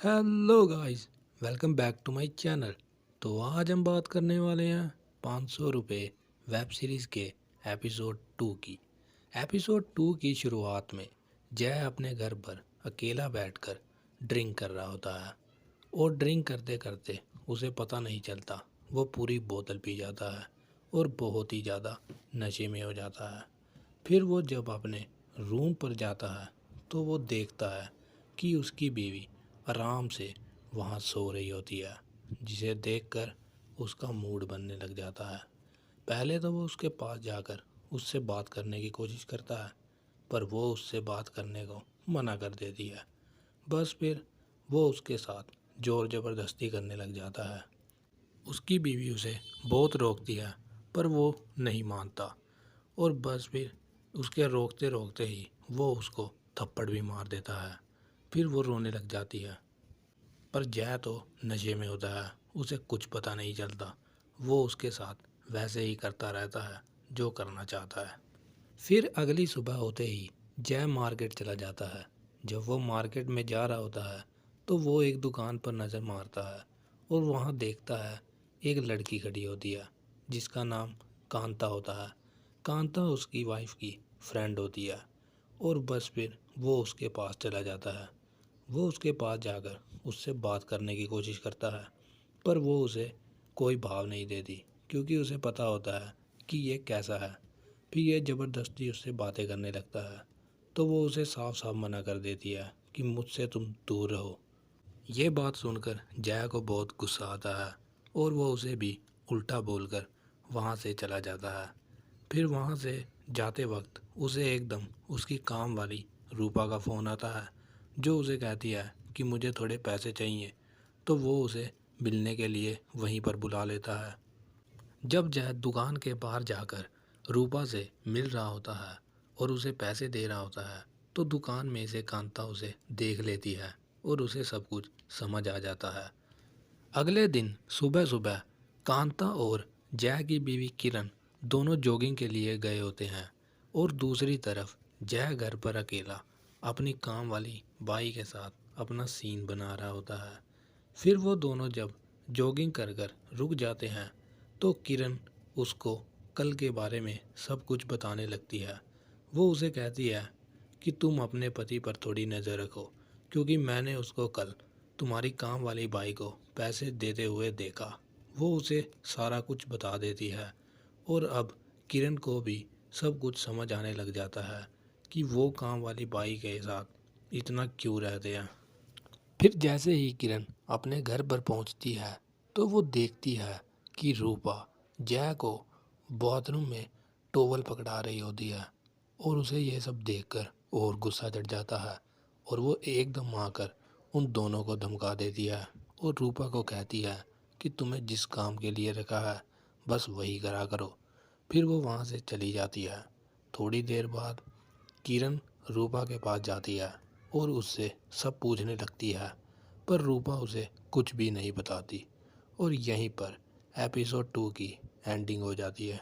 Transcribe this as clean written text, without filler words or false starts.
Hello guys, welcome back to my channel. तो आज हम बात करने वाले हैं 500 रुपये वेब सीरीज़ के एपिसोड 2 की। एपिसोड 2 की शुरुआत में जय अपने घर पर अकेला बैठकर ड्रिंक कर रहा होता है और ड्रिंक करते करते उसे पता नहीं चलता वो पूरी बोतल पी जाता है और बहुत ही ज़्यादा नशे में हो जाता है। फिर वो जब अपने रूम पर जाता है तो वो देखता है कि उसकी बीवी आराम से वहाँ सो रही होती है, जिसे देखकर उसका मूड बनने लग जाता है। पहले तो वो उसके पास जाकर उससे बात करने की कोशिश करता है, पर वो उससे बात करने को मना कर देती है। बस फिर वो उसके साथ ज़ोर ज़बरदस्ती करने लग जाता है। उसकी बीवी उसे बहुत रोकती है, पर वो नहीं मानता और बस फिर उसके रोकते रोकते ही वो उसको थप्पड़ भी मार देता है। फिर वो रोने लग जाती है, पर जय तो नशे में होता है, उसे कुछ पता नहीं चलता। वो उसके साथ वैसे ही करता रहता है जो करना चाहता है। फिर अगली सुबह होते ही जय मार्केट चला जाता है। जब वो मार्केट में जा रहा होता है तो वो एक दुकान पर नज़र मारता है और वहाँ देखता है एक लड़की खड़ी होती है जिसका नाम कांता होता है। कांता उसकी वाइफ की फ्रेंड होती है और बस फिर वो उसके पास चला जाता है। वो उसके पास जाकर उससे बात करने की कोशिश करता है, पर वो उसे कोई भाव नहीं देती क्योंकि उसे पता होता है कि ये कैसा है। फिर ये ज़बरदस्ती उससे बातें करने लगता है, तो वो उसे साफ साफ मना कर देती है कि मुझसे तुम दूर रहो। ये बात सुनकर जया को बहुत गुस्सा आता है और वो उसे भी उल्टा बोलकर वहाँ से चला जाता है। फिर वहाँ से जाते वक्त उसे एकदम उसकी काम वाली रूपा का फ़ोन आता है, जो उसे कहती है कि मुझे थोड़े पैसे चाहिए। तो वो उसे मिलने के लिए वहीं पर बुला लेता है। जब जय दुकान के बाहर जाकर रूपा से मिल रहा होता है और उसे पैसे दे रहा होता है, तो दुकान में से कांता उसे देख लेती है और उसे सब कुछ समझ आ जाता है। अगले दिन सुबह सुबह कांता और जय की बीवी किरण दोनों जॉगिंग के लिए गए होते हैं और दूसरी तरफ जय घर पर अकेला अपनी काम वाली बाई के साथ अपना सीन बना रहा होता है। फिर वो दोनों जब जॉगिंग कर कर रुक जाते हैं तो किरण उसको कल के बारे में सब कुछ बताने लगती है। वो उसे कहती है कि तुम अपने पति पर थोड़ी नज़र रखो, क्योंकि मैंने उसको कल तुम्हारी काम वाली बाई को पैसे देते हुए देखा। वो उसे सारा कुछ बता देती है और अब किरण को भी सब कुछ समझ आने लग जाता है कि वो काम वाली बाई के साथ इतना क्यों रहते हैं। फिर जैसे ही किरण अपने घर पर पहुंचती है तो वो देखती है कि रूपा जय को बाथरूम में टॉवल पकड़ा रही होती है और उसे यह सब देखकर और गुस्सा चढ़ जाता है और वो एकदम आकर उन दोनों को धमका देती है और रूपा को कहती है कि तुम्हें जिस काम के लिए रखा है बस वही करा करो। फिर वो वहाँ से चली जाती है। थोड़ी देर बाद किरण रूपा के पास जाती है और उससे सब पूछने लगती है, पर रूपा उसे कुछ भी नहीं बताती और यहीं पर एपिसोड 2 की एंडिंग हो जाती है।